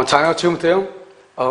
자, 지금부터요,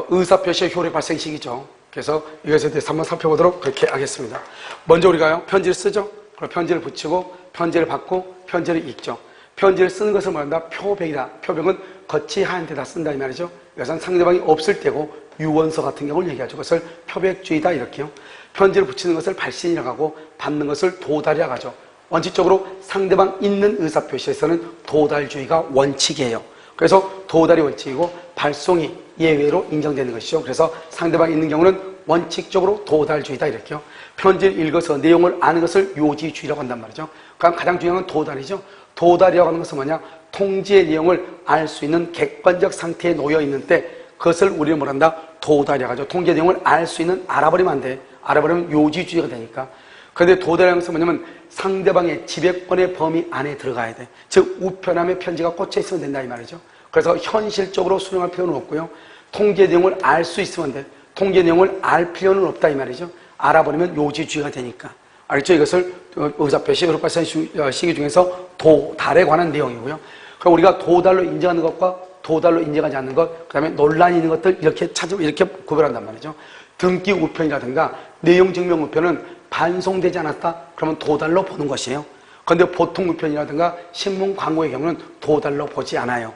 의사표시의 효력 발생 시기죠. 그래서 이것에 대해서 한번 살펴보도록 그렇게 하겠습니다. 먼저 우리가요, 편지를 쓰죠. 그리고 편지를 붙이고, 편지를 받고, 편지를 읽죠. 편지를 쓰는 것을 말한다. 표백이다. 표백은 겉이 하얀 데다 쓴다, 이 말이죠. 이것은 상대방이 없을 때고, 유언서 같은 경우를 얘기하죠. 그것을 표백주의다, 이렇게요. 편지를 붙이는 것을 발신이라고 하고, 받는 것을 도달이라고 하죠. 원칙적으로 상대방 있는 의사표시에서는 도달주의가 원칙이에요. 그래서 도달이 원칙이고 발송이 예외로 인정되는 것이죠. 그래서 상대방이 있는 경우는 원칙적으로 도달주의다, 이렇게요. 편지를 읽어서 내용을 아는 것을 요지주의라고 한단 말이죠. 그러니까 가장 중요한 건 도달이죠. 도달이라고 하는 것은 뭐냐? 통지의 내용을 알 수 있는 객관적 상태에 놓여 있는 때 그것을 우리는 뭐란다? 도달이라고 하죠. 통지의 내용을 알 수 있는, 알아버리면 안 돼. 알아버리면 요지주의가 되니까. 그런데 도달이라는 것은 뭐냐면 상대방의 지배권의 범위 안에 들어가야 돼. 즉 우편함에 편지가 꽂혀 있으면 된다, 이 말이죠. 그래서 현실적으로 수령할 필요는 없고요. 통계 내용을 알 수 있으면 돼. 통계 내용을 알 필요는 없다, 이 말이죠. 알아버리면 요지주의가 되니까. 알겠죠? 이것을 의사표시 효력 발생 시기 중에서 도달에 관한 내용이고요. 그럼 우리가 도달로 인정하는 것과 도달로 인정하지 않는 것, 그 다음에 논란이 있는 것들 이렇게 이렇게 구별한단 말이죠. 등기 우편이라든가 내용 증명 우편은 반송되지 않았다? 그러면 도달로 보는 것이에요. 그런데 보통 우편이라든가 신문 광고의 경우는 도달로 보지 않아요.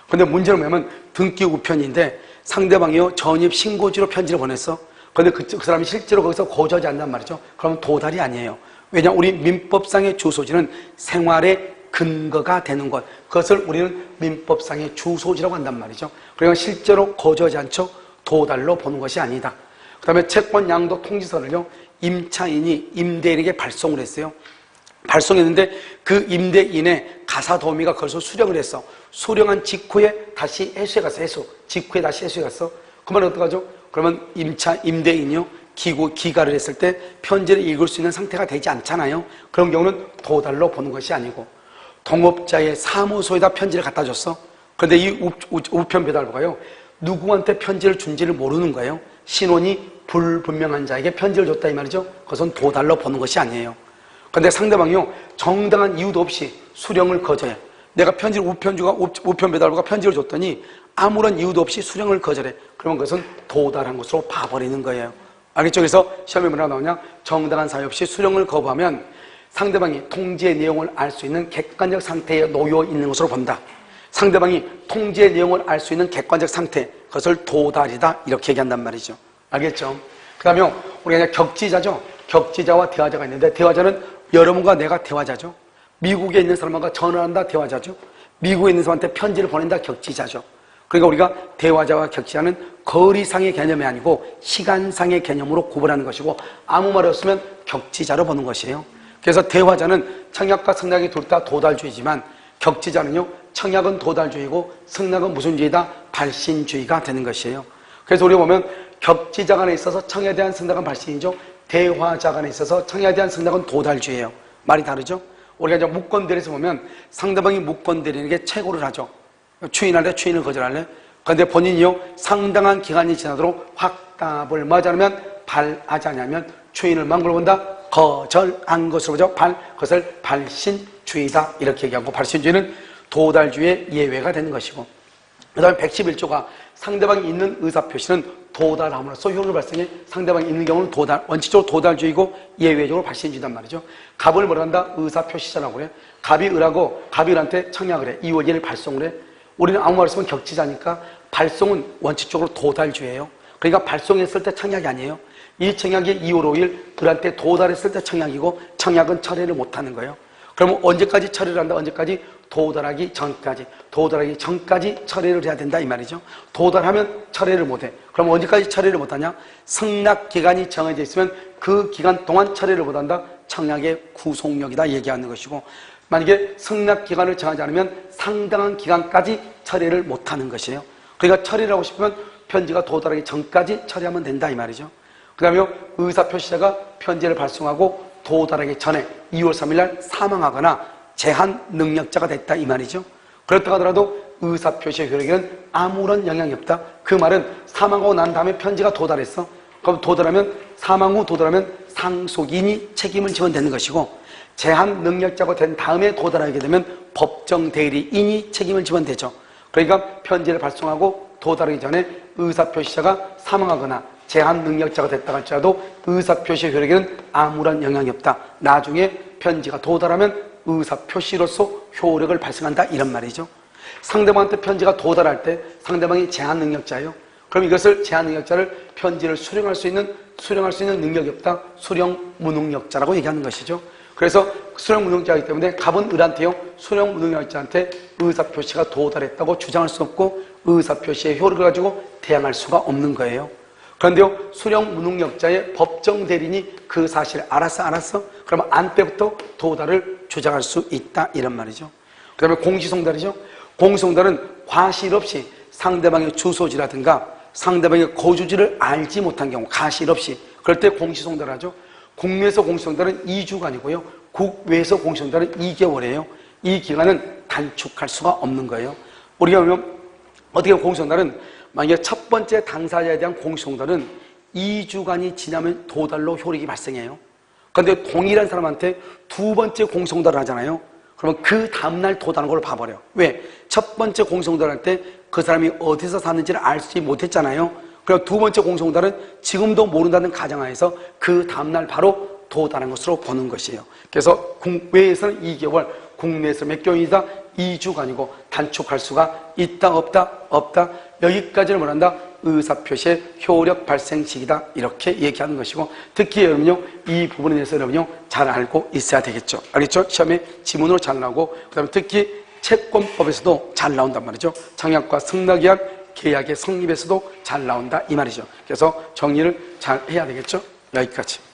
그런데 문제는 뭐냐면 등기 우편인데 상대방이요 전입 신고지로 편지를 보냈어. 그런데 그 사람이 실제로 거기서 거주하지 않단 말이죠. 그러면 도달이 아니에요. 왜냐? 우리 민법상의 주소지는 생활의 근거가 되는 것, 그것을 우리는 민법상의 주소지라고 한단 말이죠. 그러니까 실제로 거주하지 않죠? 도달로 보는 것이 아니다. 그 다음에 채권 양도 통지서를요 임차인이 임대인에게 발송을 했어요. 발송했는데 그 임대인의 가사도우미가 그것을 수령을 했어. 수령한 직후에 다시 해수에 갔어. 직후에 다시 해수에 갔어. 그러면 어떡하죠? 그러면 임대인이요 기가를 했을 때 편지를 읽을 수 있는 상태가 되지 않잖아요. 그런 경우는 도달로 보는 것이 아니고, 동업자의 사무소에다 편지를 갖다 줬어. 그런데 이 우편 배달부가요 누구한테 편지를 준지를 모르는 거예요. 신원이 불분명한 자에게 편지를 줬다, 이 말이죠. 그것은 도달로 보는 것이 아니에요. 그런데 상대방이요 정당한 이유도 없이 수령을 거절해. 내가 편지를 우편 배달부가 편지를 줬더니 아무런 이유도 없이 수령을 거절해. 그러면 그것은 도달한 것으로 봐버리는 거예요. 알겠죠? 그래서 시험에 뭐라고 나오냐? 정당한 사유 없이 수령을 거부하면 상대방이 통지의 내용을 알 수 있는 객관적 상태에 놓여 있는 것으로 본다. 상대방이 통지의 내용을 알 수 있는 객관적 상태, 그것을 도달이다, 이렇게 얘기한단 말이죠. 알겠죠? 그 다음에 우리가 이제 격지자죠. 격지자와 대화자가 있는데, 대화자는 여러분과 내가 대화자죠. 미국에 있는 사람과 전화한다, 대화자죠. 미국에 있는 사람한테 편지를 보낸다, 격지자죠. 그러니까 우리가 대화자와 격지자는 거리상의 개념이 아니고 시간상의 개념으로 구분하는 것이고, 아무 말 없으면 격지자로 보는 것이에요. 그래서 대화자는 청약과 승낙이 둘 다 도달주의지만 격지자는요 청약은 도달주의고 승낙은 무슨 주의다? 발신주의가 되는 것이에요. 그래서 우리가 보면 격지자 간에 있어서 청약에 대한 승낙은 발신이죠. 대화자 간에 있어서 청약에 대한 승낙은 도달주의예요. 말이 다르죠? 우리가 이제 무권대리에서 보면 상대방이 무권대리에게 최고를 하죠. 추인할래? 추인을 거절할래? 그런데 본인이요 상당한 기간이 지나도록 확답을 맞지 않으면 발하지 않으면 추인을 망설여 본다. 거절한 것으로 보죠. 그것을 발신주의다, 이렇게 얘기하고, 발신주의는 도달주의의 예외가 되는 것이고, 그 다음에 111조가 상대방이 있는 의사표시는 도달함으로써 효력을 발생해. 상대방이 있는 경우는 원칙적으로 도달주의고 예외적으로 발신주의단 말이죠. 갑을 뭐라 한다? 의사표시자라고 그래. 갑이 을한테 청약을 해. 2월 1일 발송을 해. 우리는 아무 말 없으면 격지자니까 발송은 원칙적으로 도달주의예요. 그러니까 발송했을 때 청약이 아니에요. 이 청약이 2월 5일 을한테 도달했을 때 청약이고, 청약은 처리를 못하는 거예요. 그러면 언제까지 처리를 한다? 언제까지? 도달하기 전까지. 도달하기 전까지 처리를 해야 된다, 이 말이죠. 도달하면 처리를 못해. 그럼 언제까지 처리를 못하냐? 승낙 기간이 정해져 있으면 그 기간 동안 처리를 못한다. 청약의 구속력이다 얘기하는 것이고, 만약에 승낙 기간을 정하지 않으면 상당한 기간까지 처리를 못하는 것이에요. 그러니까 처리를 하고 싶으면 편지가 도달하기 전까지 처리하면 된다, 이 말이죠. 그 다음에 의사표시자가 편지를 발송하고 도달하기 전에 2월 3일 날 사망하거나 제한 능력자가 됐다, 이 말이죠. 그렇다고 하더라도 의사표시의 효력에는 아무런 영향이 없다. 그 말은 사망하고 난 다음에 편지가 도달했어. 그럼 사망 후 도달하면 상속인이 책임을 지면 되는 것이고, 제한 능력자가 된 다음에 도달하게 되면 법정 대리인이 책임을 지면 되죠. 그러니까 편지를 발송하고 도달하기 전에 의사표시자가 사망하거나 제한 능력자가 됐다 할지라도 의사표시의 효력에는 아무런 영향이 없다. 나중에 편지가 도달하면 의사표시로서 효력을 발생한다 이런 말이죠. 상대방한테 편지가 도달할 때 상대방이 제한 능력자예요. 그럼 이것을 제한 능력자를 편지를 수령할 수 있는 능력이 없다. 수령 무능력자라고 얘기하는 것이죠. 그래서 수령 무능력자이기 때문에 갑은 을한테요. 수령 무능력자한테 의사표시가 도달했다고 주장할 수 없고 의사표시의 효력을 가지고 대항할 수가 없는 거예요. 그런데요, 수령 무능력자의 법정 대리인이 그 사실을 알았어? 그러면 안 때부터 도달을 주장할 수 있다 이런 말이죠. 그 다음에 공시송달이죠. 공시송달은 과실 없이 상대방의 주소지라든가 상대방의 거주지를 알지 못한 경우 가실 없이 그럴 때 공시송달을 하죠. 국내에서 공시송달은 2주가 아니고요. 국외에서 공시송달은 2개월이에요. 이 기간은 단축할 수가 없는 거예요. 우리가 보면 어떻게 공시송달은 만약에 첫 번째 당사자에 대한 공시송달은 2주간이 지나면 도달로 효력이 발생해요. 그런데 동일한 사람한테 두 번째 공시송달을 하잖아요. 그러면 그 다음날 도달한 걸 봐버려. 왜? 첫 번째 공시송달을 할 때 그 사람이 어디서 사는지를 알지 못했잖아요. 그리고 두 번째 공시송달은 지금도 모른다는 가정하에서 그 다음날 바로 도달한 것으로 보는 것이에요. 그래서 국외에서는 2개월, 국내에서 몇 개월이다? 2주간이고 단축할 수가 있다 없다? 여기까지를 말한다. 의사표시의 효력 발생 시기다 이렇게 얘기하는 것이고 특히 여러분요 이 부분에 대해서 여러분요 잘 알고 있어야 되겠죠. 알겠죠? 시험에 지문으로 잘 나오고 그 다음에 특히 채권법에서도 잘 나온단 말이죠. 청약과 승낙계약 계약의 성립에서도 잘 나온다 이 말이죠. 그래서 정리를 잘 해야 되겠죠. 여기까지.